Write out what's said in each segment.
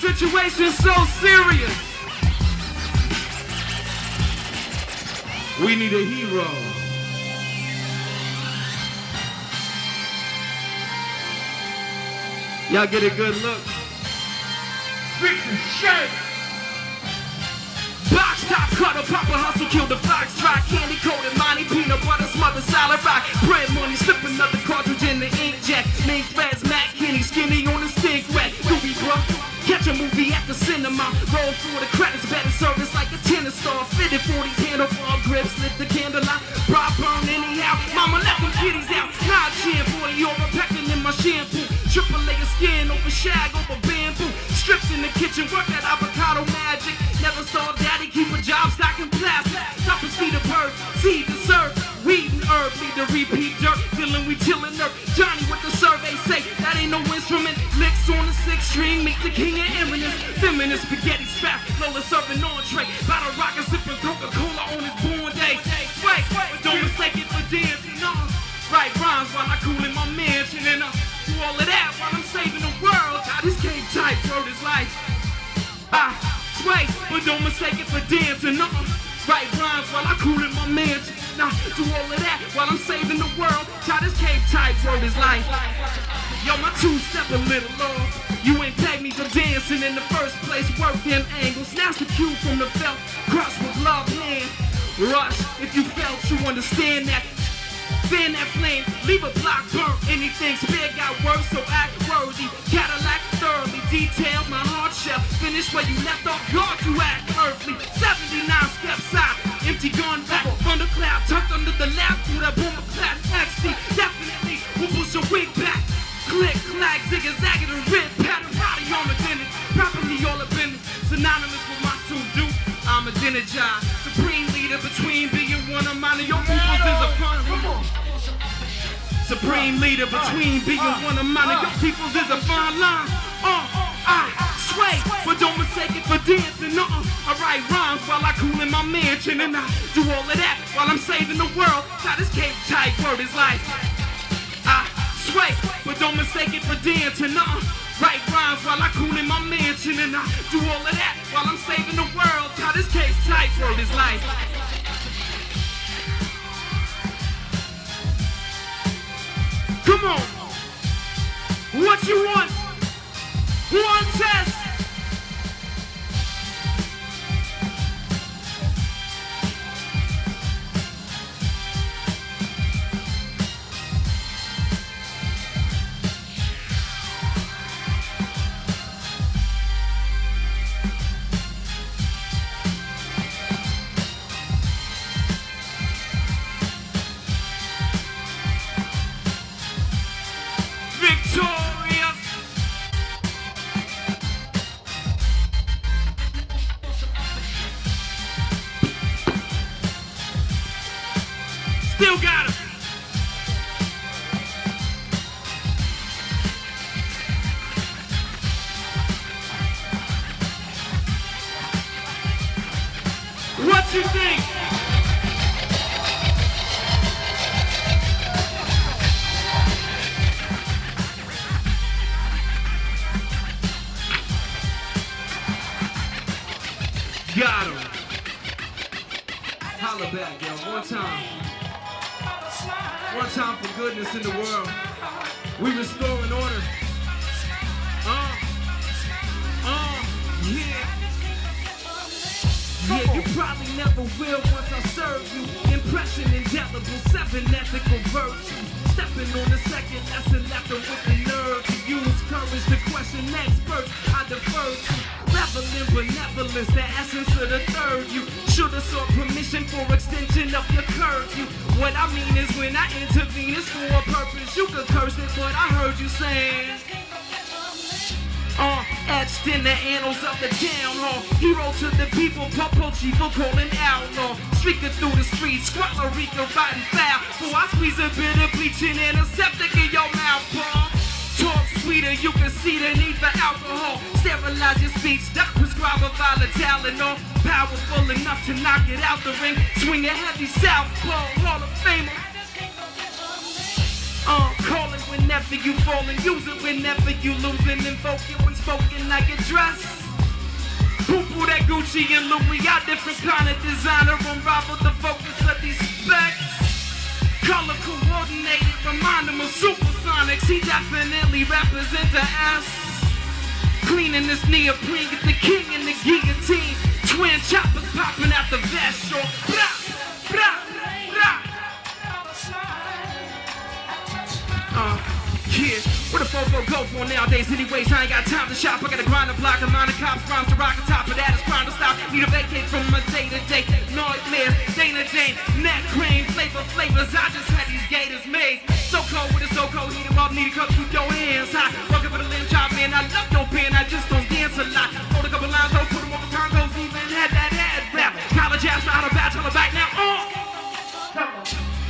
Situation's so serious. We need a hero. Y'all get a good look. Victor shirt. Box top cutter, Papa hustle, kill the fox, dry candy coated, money, peanut butter, smothered salad rock, bread money, slip another cartridge in the inkjet, mink threads, Mac Kenny, skinny on the stink wet, doobie bruh. Catch a movie at the cinema, roll through the credits, better service like a tennis star, fitted 40 handlebar grips, lit the candle out, bra burn anyhow, mama let them kitties out, nah chin, 40 over pecking in my shampoo, triple layer skin over shag over bamboo, stripped in the kitchen, work that avocado magic, never saw daddy keep a job stocking plastic, stop and see the bird, seed to serve, weed and herb, need to repeat dirt, feeling we chillin' nerve, Johnny what the survey say, that ain't no instrument, licks on the 6th string, meet the king of eminence, feminist spaghetti strap, Lola serving entree, bottle rocker sipping Coca-Cola on his born day, wait, but don't mistake it for dancing, write rhymes while I cool in my mansion, and do all of that while I'm saving the world, how this game tight, wrote his life, wait, but don't mistake it for dancing, write rhymes while I cool in my mansion, do all of that while I'm saving the world, how this game tight, wrote his life. Yo, my two-step a little off. You ain't pegged me for dancing in the first place. Work them angles, snatch the cue from the belt, crush with love hand. Rush, if you felt you understand that. Fan that flame, leave a block burnt. Anything spare got worse, so act worthy. Cadillac thoroughly detailed, my heart shell. Finish where you left off guard, you act earthly. 79 steps out, empty gun back. Thundercloud tucked under the lap through that boomer clap. XD, definitely will push your wig back. Click, clack, zigzag, and a rip, pattern, body on the dinner, properly all up in it, synonymous with my to-do, I'm a dinner job, supreme leader between being one of mine and your peoples is a fun, supreme leader between being one of mine and your peoples is a fine line, I sway, but don't mistake it for dancing, I write rhymes while I cool in my mansion, and I do all of that while I'm saving the world, how this cape tight word is like, sway, but don't mistake it for dancing, write rhymes while I cool in my mansion, and I do all of that while I'm saving the world, how this case tight word is life. Come on, what you want? One test. Still got him. What you think? Got him. Holla back, yo. One time. One time for goodness in the world. We restoring order. Yeah, you probably never will once I serve you. Impression indelible, 7 ethical virtues. Stepping on the second lesson, left them with the nerve to use courage to question experts. I defer to reveling benevolence, the essence of the third you. Should've sought permission for extension of your curfew. What I mean is when I intervene, it's for a purpose. You could curse it, but I heard you saying. Etched in the annals of the town hall. Hero to the people, Popo Chief for calling outlaw. Streaking through the streets, squalor, reeking, riding foul. So I squeeze a bit of bleaching and a septic in your mouth, bro. Talk sweeter, you can see the need for alcohol. Sterilize your speech, doc prescribe a volatile and all. Powerful enough to knock it out the ring. Swing a heavy southpaw, Hall of Famer. Call it whenever you fall and use it whenever you lose and invoke it when spoken I get dressed. Gucci and Louis, got different kind of designer. Unravel the focus of these specs. Color coordinated, remind him of supersonics. He definitely represents the S. Cleaning this neoprene, get the king and the guillotine. Twin choppers popping out the vest. Blah, blah, blah. Yeah, where the fofo go for nowadays? Anyways, I ain't got time to shop. I gotta grind a block, a line of cops, rhymes to rock on top of that. It's crime to stop. Need a vacate from my day to day. Nightmares, day to day. Neck cream, flavors. I just had these gators made. So cold with a so cold, heat 'em up, need a cup, keep your hands high. Working for the limb chop, man. I love your pen, I just don't dance a lot. Hold a couple lines, though, put 'em on the congos, even had that ad rap. College ass out of bachelor back now.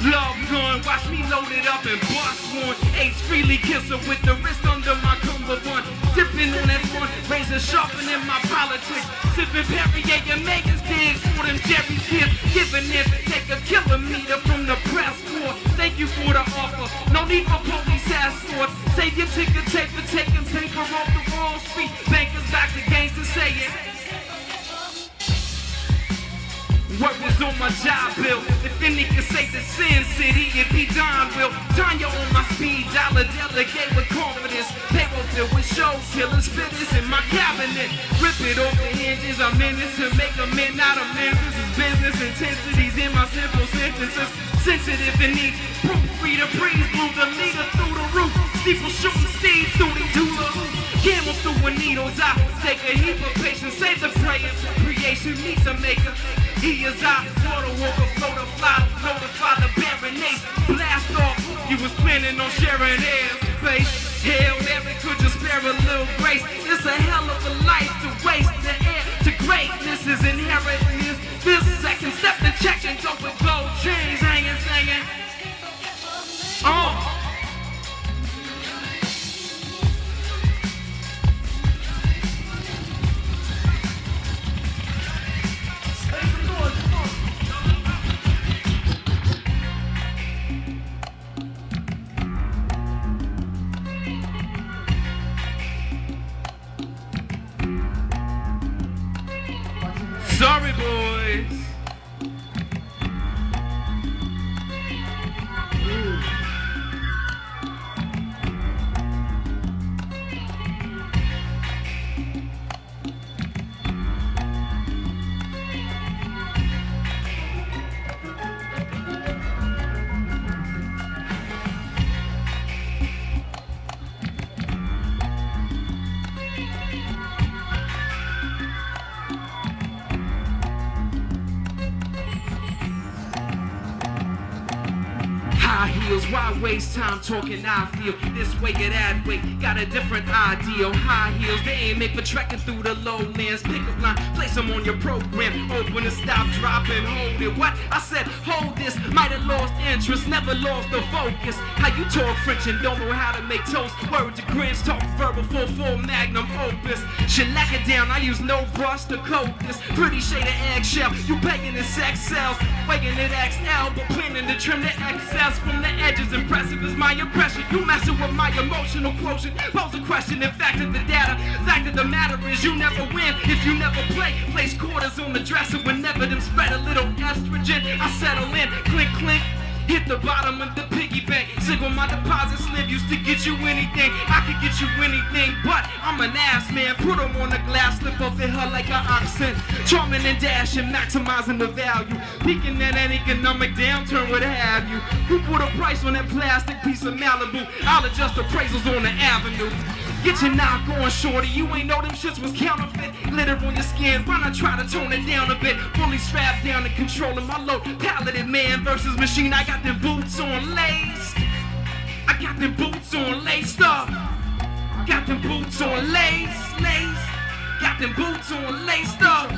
Love gun, watch me load it up and bust one. Ace freely kiss her with the wrist under my cummerbund. Dipping on that one, razor sharpening my politics. Sipping Perrier and Megan's digs for them Jerry's kids. Giving it, take a kilometer from the press corps. Thank you for the offer, no need for police escorts. Save your ticket tape for taking paper off the Wall Street. Bankers back to gangsters say it. Work was on my job bill. If any can say the Sin City, it be Don Will. Tanya on my speed dialer, delegate with confidence. Payroll filled with show killers, fitters in my cabinet. Rip it off the hinges, I'm in this to make a man, not a man. This is business intensities in my simple sentences. Sensitive and neat, proofreader, breeze, blew the leader through the roof. Steeple shooting Steve through the hula hoops. Camel through with needles, I take a heap of patience, save the prayers. Creation needs a maker. He is out, water walker, floater, fly, notify the baroness. Blast off, you was planning on sharing airspace. Hell, Mary could just spare a little grace. It's a hell of a life to waste. The heir to greatness is inheritance. This second step to check and go with gold chains hanging, singing. Sorry, boys. High heels, why waste time talking? I feel this way or that way, got a different ideal. High heels, they ain't made for trekking through the lowlands. Pick up line, place them on your program. Open and stop, drop and hold it. What? I said, hold this. Might have lost interest, never lost the focus. How you talk French and don't know how to make toast? Word to grins, talk verbal, full magnum opus. Shellac it down, I use no brush to coat this. Pretty shade of eggshell, you begging in sex cells. Weighing it XL, but planning to trim the excess from the edges. Impressive is my impression. You messing with my emotional quotient. Pose a question, in fact of the data. Fact of the matter is you never win if you never play. Place quarters on the dresser whenever them spread a little estrogen. I settle in, clink clink. Hit the bottom of the piggy bank. Single my deposit slip used to get you anything. I could get you anything, but I'm an ass man. Put them on the glass, slip off in her like an oxen. Charming and dashing, maximizing the value. Peaking at an economic downturn, what have you. Who put a price on that plastic piece of Malibu? I'll adjust appraisals on the avenue. Get your knock on, shorty. You ain't know them shits was counterfeit. Glitter on your skin, why not try to tone it down a bit? Fully strapped down and controlling my load. Paladin man versus machine. I got them boots on laced. I got them boots on laced up. Got them boots on laced. Got them boots on laced up.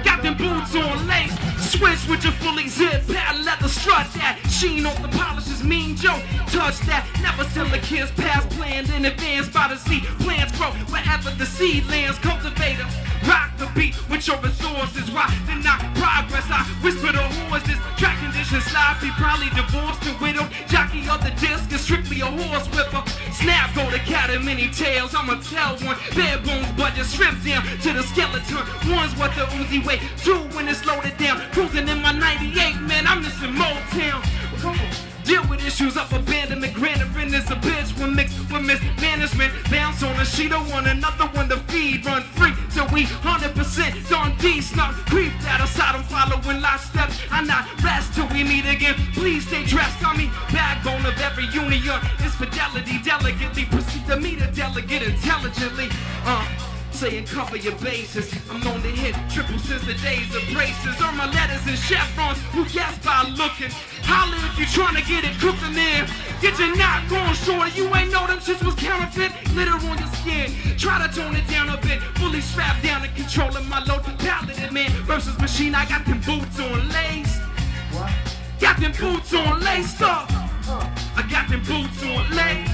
Got them boots on lace. Switch with your fully zipped padded leather strut. That sheen off the polishes, mean Joe. Touch that. Never sell the kids past planned in advance by the sea. Plants grow wherever the seed lands. Cultivator. rock the beat with your resources. Why did not progress? I whisper the horses. Track conditions sloppy, probably divorced and widowed. Jockey of the disc is strictly a horse whipper. Snap go to cat and many tails. I'ma tell one. Bare bones, but just stripped down to the skeleton. One's what the Uzi weigh. Two when it's loaded down. Cruising in my 98, man. I'm missing Motown. Come on. Deal with issues of abandonment, granted is a bitch when mixed with mismanagement. Bounce on a sheet of one, another one to feed. Run free till we 100% Don D snuck. Creeped out of side, I'm following lost steps. I not rest till we meet again. Please stay dressed on me. Backbone of every union is fidelity. Delicately proceed to meet a delegate intelligently. Saying cover your bases. I'm known to hit triple since the days of braces. Earn my letters and chevrons. Who guess by looking? Holler if you tryna get it cooking there. Get your knot going shorter. You ain't know them shits was counterfeit. Glitter on your skin. Try to tone it down a bit. Fully strapped down and controlling my load. Paladin man versus machine. I got them boots on lace. What? Got them boots on lace up. I got them boots on lace.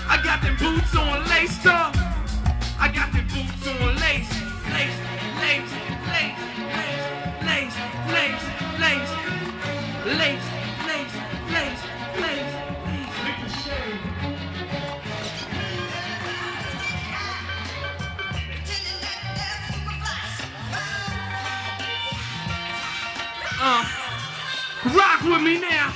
I got them boots on lace up. I got the boots on lace, lace, lace, lace, lace, lace, lace, lace, lace, lace, lace, rock with me now.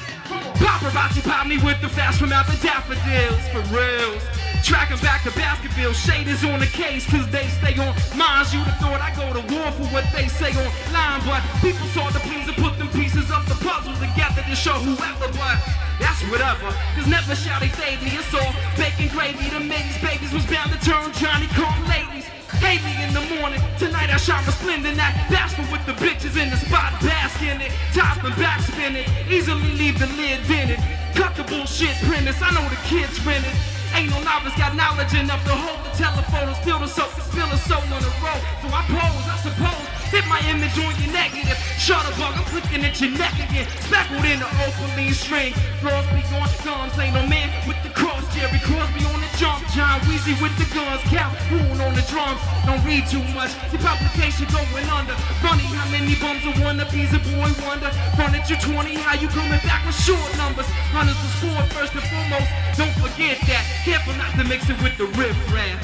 Paparazzi pop me with the fast from out the daffodils, for reals. Tracking back to basketball, shade is on the case, cause they stay on minds. You'd have thought I go to war for what they say online, but people saw the please and put them pieces of the puzzle together to show whoever, but that's whatever, cause never shall they fade me. It's all bacon gravy, the Macy's babies was bound to turn Johnny come ladies. Hate me in the morning, tonight I shine resplendent. That bashful with the bitches in the spot, bask in it. Top and back spin it, easily leave the lid in it. Cut the bullshit prentice, I know the kids rent it. Ain't no novice got knowledge enough to hold the telephone and steal the soap, spill the soul on the road. So I pose, I suppose, hit my image on your negative. Shutterbug, I'm clicking at your neck again. Speckled in the opaline string. Flaws be on guns, ain't no man with the cross. Jerry Crosby on the jump, John Weezy with the guns. Calhoun on the drums, don't read too much. The publication going under. Funny how many bums are wannabes, a boy wonder. Run at your 20, how you coming back with short numbers? Hunters will score first and foremost, don't forget that. Careful not to mix it with the riff-raff.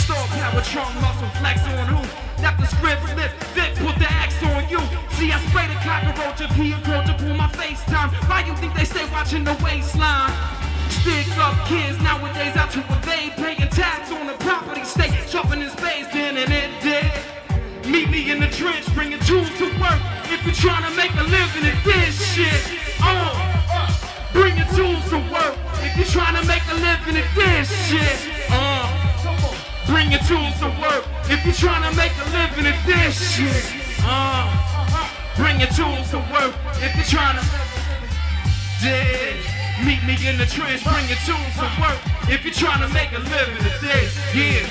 Star power, trunk, muscle, flex on who? Left the script, flip, Vic, put the axe on you. See, I spray the cockroach if he approach to pull my FaceTime. Why you think they stay watching the waistline? Stick up kids nowadays out to evade, paying tax on the property, stay sharpening space, then and it dead. Meet me in the trench, bringing tools to work. If you're trying to make a living at this shit, bring your tools to work. If you're trying to make a living at this shit, bring your tools to work. If you're trying to make a living at this shit, bring your tools to work. If you're trying to meet me in the trench, bring your tools to work. If you're trying to make a living at this, yeah.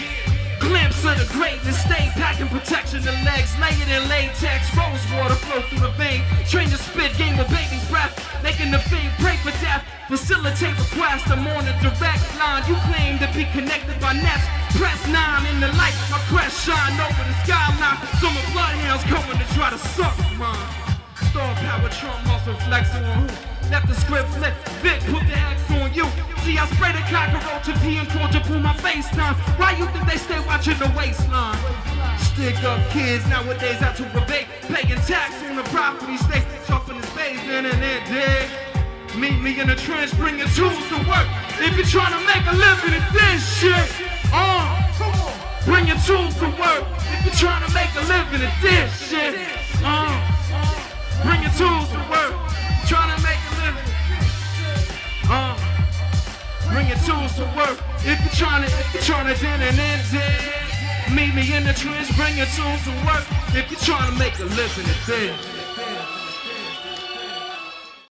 Glimpse of the greatness, stay packing protection the legs, lay it in latex, rose water flow through the vein, train to spit, game of baby's breath, making the fiend pray for death, facilitate request, I'm on a direct line, you claim to be connected by nets, press 9 in the light, my crest shine over the skyline, some of bloodhounds coming to try to suck mine, star power, trump, muscle flex on who? Left the script flip, Vic, put the axe on you. See, I spray the cockroach if he encroach upon my FaceTime. Why you think they stay watching the waistline? Stick up kids nowadays out to evade, paying tax on the property, stay sharpening space, then and dead. Meet me in the trench, bringing tools to work. If you're trying to make a living at this shit, bring your tools to work. If you're trying to make a living at this shit, bring your tools to work. Trying to make a living, bring your tools to work. If you're trying to then and then, meet me in the trench, bring your tools to work. If you're trying to make a living at this.